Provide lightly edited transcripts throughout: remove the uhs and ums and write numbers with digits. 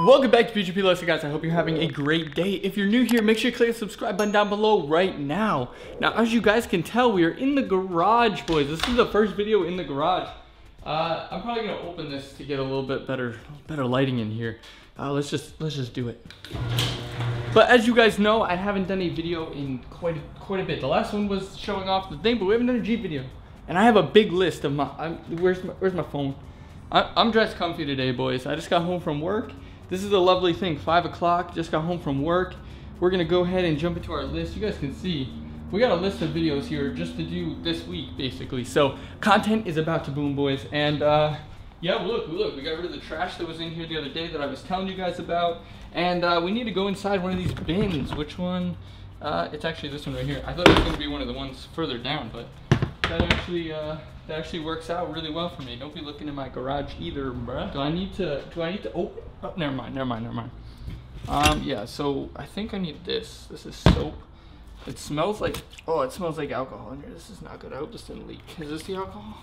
Welcome back to PGP Lesson, guys. I hope you're having a great day. If you're new here, make sure you click the subscribe button down below right now. Now, as you guys can tell, we are in the garage, boys. This is the first video in the garage. I'm probably gonna open this to get a little bit better lighting in here. Let's just do it. But as you guys know, I haven't done a video in quite a bit. The last one was showing off the thing, but we haven't done a Jeep video. And I have a big list of where's my phone? I'm dressed comfy today, boys. I just got home from work. This is a lovely thing, 5 o'clock, just got home from work. We're gonna go ahead and jump into our list. You guys can see, we got a list of videos here just to do this week, basically. So content is about to boom, boys. And yeah, look, we got rid of the trash that was in here the other day that I was telling you guys about. And we need to go inside one of these bins. Which one? It's actually this one right here. I thought it was gonna be one of the ones further down, but that actually works out really well for me. Don't be looking in my garage either, bruh. Do I need to open? Oh, never mind. Yeah, so I think I need this. This is soap. It smells like, oh, it smells like alcohol in here. This is not good. I hope this didn't leak. Is this the alcohol?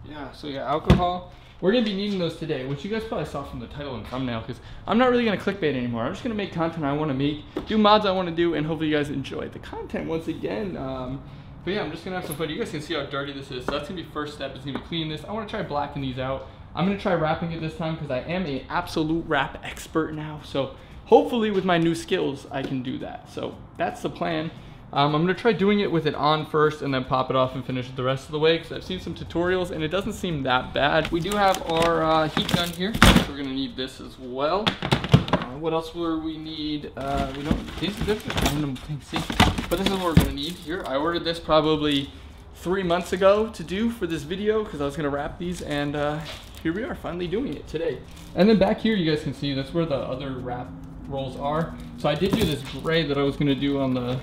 Yeah, so yeah, alcohol. We're gonna be needing those today, which you guys probably saw from the title and thumbnail, because I'm not really gonna clickbait anymore. I'm just gonna make content I wanna make, do mods I wanna do, and hopefully you guys enjoy the content once again. But yeah, I'm just gonna have some fun. You guys can see how dirty this is. So that's gonna be first step, is gonna be cleaning this. I wanna try blacking these out. I'm gonna try wrapping it this time because I am an absolute wrap expert now. So hopefully with my new skills, I can do that. So that's the plan. I'm gonna try doing it with it on first and then pop it off and finish it the rest of the way, because I've seen some tutorials and it doesn't seem that bad. We do have our heat gun here. So we're gonna need this as well. What else will we need? We don't, these are just random things, see? But this is what we're gonna need here. I ordered this probably 3 months ago to do for this video because I was gonna wrap these, and here we are finally doing it today. And then back here you guys can see that's where the other wrap rolls are. So I did do this gray that I was gonna do on the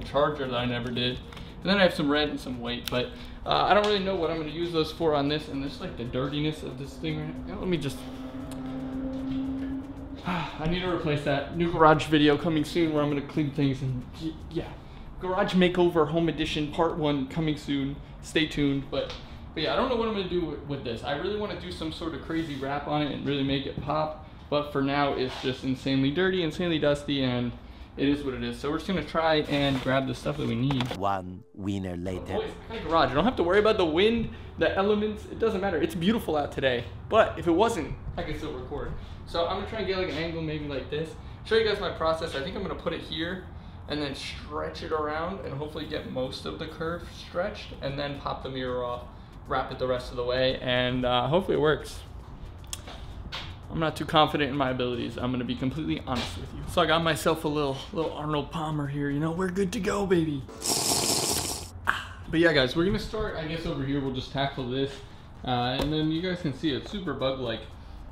charger that I never did. And then I have some red and some white, but I don't really know what I'm gonna use those for on this, and this like the dirtiness of this thing right now. Let me just, I need to replace that. New garage video coming soon where I'm gonna clean things, and yeah. Garage makeover home edition part 1 coming soon. Stay tuned. But yeah, I don't know what I'm gonna do with this. I really want to do some sort of crazy wrap on it and really make it pop. But for now, it's just insanely dirty, insanely dusty, and it is what it is. So we're just gonna try and grab the stuff that we need. One wiener later. Boys, my garage. I don't have to worry about the wind, the elements. It doesn't matter. It's beautiful out today. But if it wasn't, I could still record. So I'm gonna try and get like an angle maybe like this. Show you guys my process. I think I'm gonna put it here and then stretch it around and hopefully get most of the curve stretched, and then pop the mirror off, wrap it the rest of the way, and hopefully it works. I'm not too confident in my abilities. I'm gonna be completely honest with you. So I got myself a little Arnold Palmer here. You know, we're good to go, baby. But yeah, guys, we're gonna start, I guess over here, we'll just tackle this. And then you guys can see it's super bug-like.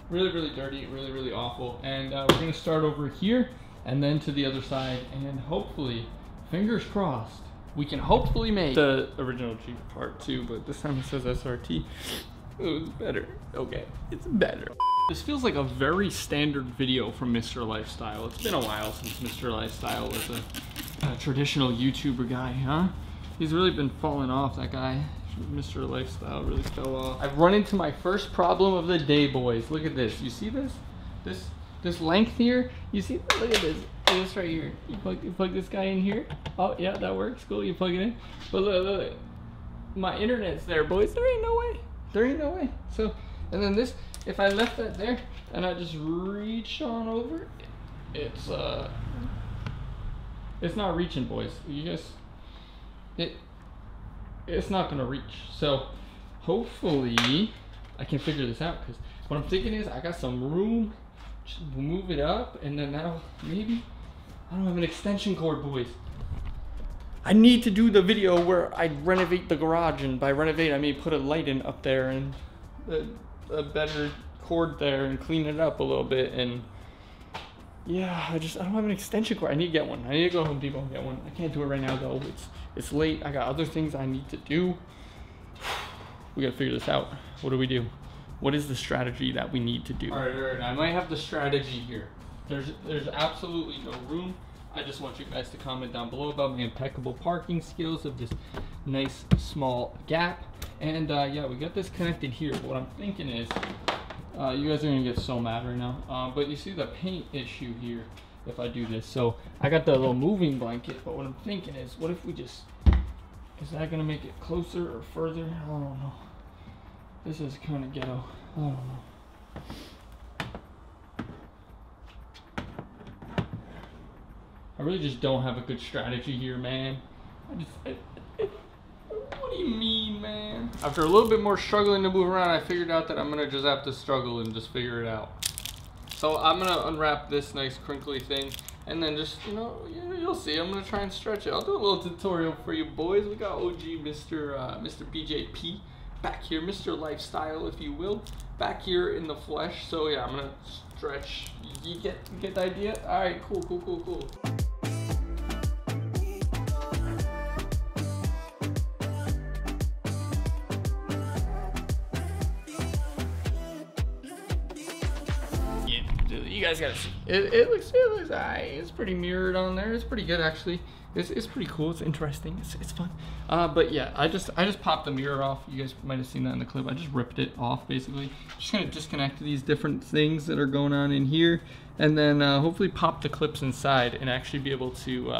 Really, really dirty, really, really awful. And we're gonna start over here and then to the other side, and hopefully, fingers crossed, we can hopefully make the original Jeep part 2, but this time it says SRT. Oh, it's better. Okay, it's better. This feels like a very standard video from Mr. Lifestyle. It's been a while since Mr. Lifestyle was a traditional YouTuber guy, huh? He's really been falling off, that guy. Mr. Lifestyle really fell off. I've run into my first problem of the day, boys. Look at this. You see this? This length here, you see, look at this right here. You plug this guy in here. Oh yeah, that works, cool, you plug it in. But look, my internet's there, boys. There ain't no way. So, and then this, if I left that there and I just reach on over, it's not reaching, boys. You guys, it's not gonna reach. So hopefully I can figure this out, because what I'm thinking is I got some room. We'll move it up, and then that'll maybe, I don't have an extension cord, boys. I need to do the video where I renovate the garage, and by renovate I mean put a light in up there and a better cord there and clean it up a little bit. And yeah, I don't have an extension cord. I need to get one. I need to go Home Depot and get one. I can't do it right now though. It's late. I got other things I need to do. We gotta figure this out. What do we do? What is the strategy that we need to do? All right, I might have the strategy here. There's absolutely no room. I just want you guys to comment down below about my impeccable parking skills of this nice small gap. And yeah, we got this connected here. But what I'm thinking is, You guys are gonna get so mad right now. But you see the paint issue here if I do this. So I got the little moving blanket, but what I'm thinking is, what if we just, is that gonna make it closer or further? I don't know. This is kind of ghetto. I don't know. I really just don't have a good strategy here, man. What do you mean, man? After a little bit more struggling to move around, I figured out that I'm gonna just have to struggle and just figure it out. So I'm gonna unwrap this nice crinkly thing, and then just, you know, you'll see. I'm gonna try and stretch it. I'll do a little tutorial for you boys. We got OG Mr. BJP back here, Mr. Lifestyle, if you will, back here in the flesh. So yeah, I'm gonna stretch. You get the idea? All right, cool. You guys gotta see. It looks alright. It's pretty mirrored on there. It's pretty good actually. It's pretty cool. It's interesting. It's fun. But yeah, I just popped the mirror off. You guys might have seen that in the clip. I just ripped it off basically. Just gonna disconnect these different things that are going on in here, and then hopefully pop the clips inside and actually be able to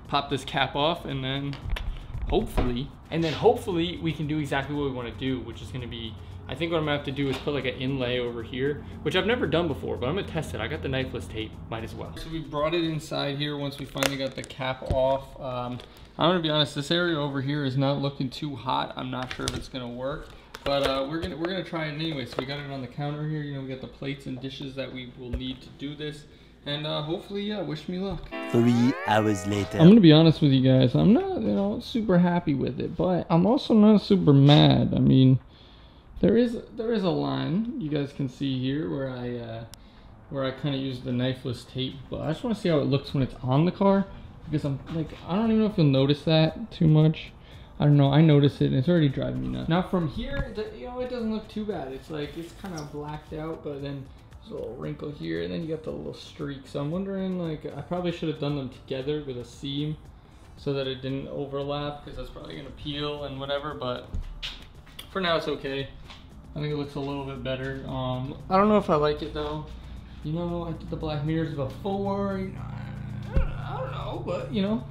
pop this cap off, and then hopefully we can do exactly what we want to do, which is gonna be, I think what I'm gonna have to do is put like an inlay over here, which I've never done before, but I'm gonna test it. I got the knifeless tape, might as well. So we brought it inside here once we finally got the cap off. I'm gonna be honest, this area over here is not looking too hot. I'm not sure if it's gonna work, but we're gonna try it anyway. So we got it on the counter here. You know, we got the plates and dishes that we will need to do this, and hopefully, yeah, wish me luck. 3 hours later. I'm gonna be honest with you guys. I'm not, you know, super happy with it, but I'm also not super mad. I mean, there is a line you guys can see here where I kind of use the knifeless tape, but I just want to see how it looks when it's on the car, because I'm like, I don't even know if you'll notice that too much. I don't know, I notice it and it's already driving me nuts. Now from here, you know, it doesn't look too bad. It's like, it's kind of blacked out, but then there's a little wrinkle here, and then you got the little streak. So I'm wondering, like, I probably should have done them together with a seam so that it didn't overlap, because that's probably gonna peel and whatever, but for now it's okay. I think it looks a little bit better. I don't know if I like it though. You know, I did the black mirrors before. You know, I don't know, but you know,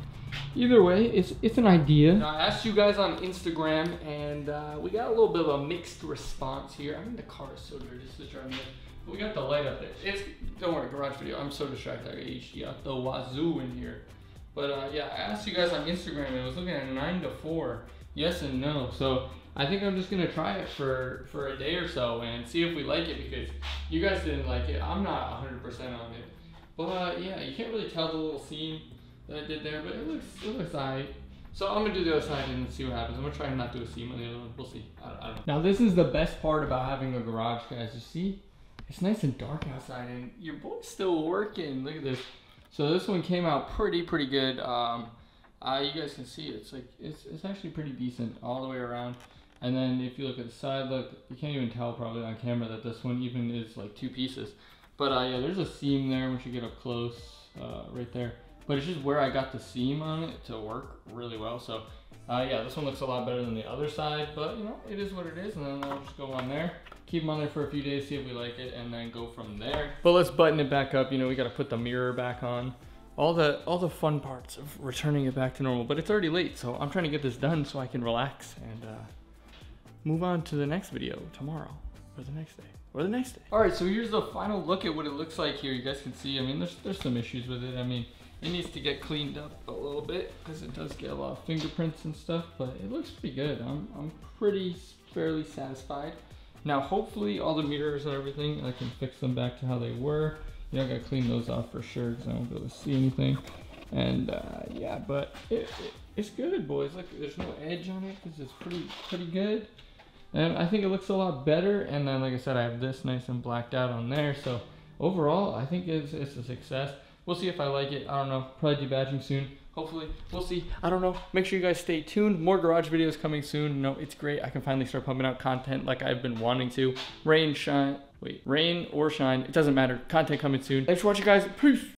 either way, it's an idea. Now, I asked you guys on Instagram, and we got a little bit of a mixed response here. I mean, the car is so dirty. This is driving me. We got the light up there. Don't worry, garage video. I'm so distracted. I got HD out the wazoo in here. But yeah, I asked you guys on Instagram, and it was looking at 9 to 4. Yes and no. So I think I'm just gonna try it for a day or so and see if we like it, because you guys didn't like it. I'm not 100% on it, but yeah, you can't really tell the little seam that I did there, but it looks alright. So I'm gonna do the other side and see what happens. I'm gonna try and not do a seam on the other one. We'll see. I don't know. Now this is the best part about having a garage, guys. You see, it's nice and dark outside, and your boy's still working. Look at this. So this one came out pretty good. You guys can see it's like it's actually pretty decent all the way around. And then if you look at the side, look, you can't even tell probably on camera that this one even is like 2 pieces. But yeah, there's a seam there once you get up close, right there. But it's just where I got the seam on it to work really well. So yeah, this one looks a lot better than the other side, but you know, it is what it is. And then I'll just go on there, keep them on there for a few days, see if we like it, and then go from there. But let's button it back up. You know, we got to put the mirror back on. All the fun parts of returning it back to normal, but it's already late, so I'm trying to get this done so I can relax and move on to the next video tomorrow, or the next day, All right, so here's the final look at what it looks like here. You guys can see, I mean, there's some issues with it. I mean, it needs to get cleaned up a little bit because it does get a lot of fingerprints and stuff, but it looks pretty good. I'm fairly satisfied. Now, hopefully all the mirrors and everything, I can fix them back to how they were. You know, I gotta clean those off for sure because I won't be able to see anything. And yeah, but it's good, boys. Look, there's no edge on it because it's pretty good. And I think it looks a lot better. And then, like I said, I have this nice and blacked out on there. So overall, I think it's a success. We'll see if I like it. I don't know. Probably debadging soon. Hopefully, we'll see. I don't know. Make sure you guys stay tuned. More garage videos coming soon. No, it's great. I can finally start pumping out content like I've been wanting to. Rain or shine, it doesn't matter. Content coming soon. Thanks for watching, guys. Peace.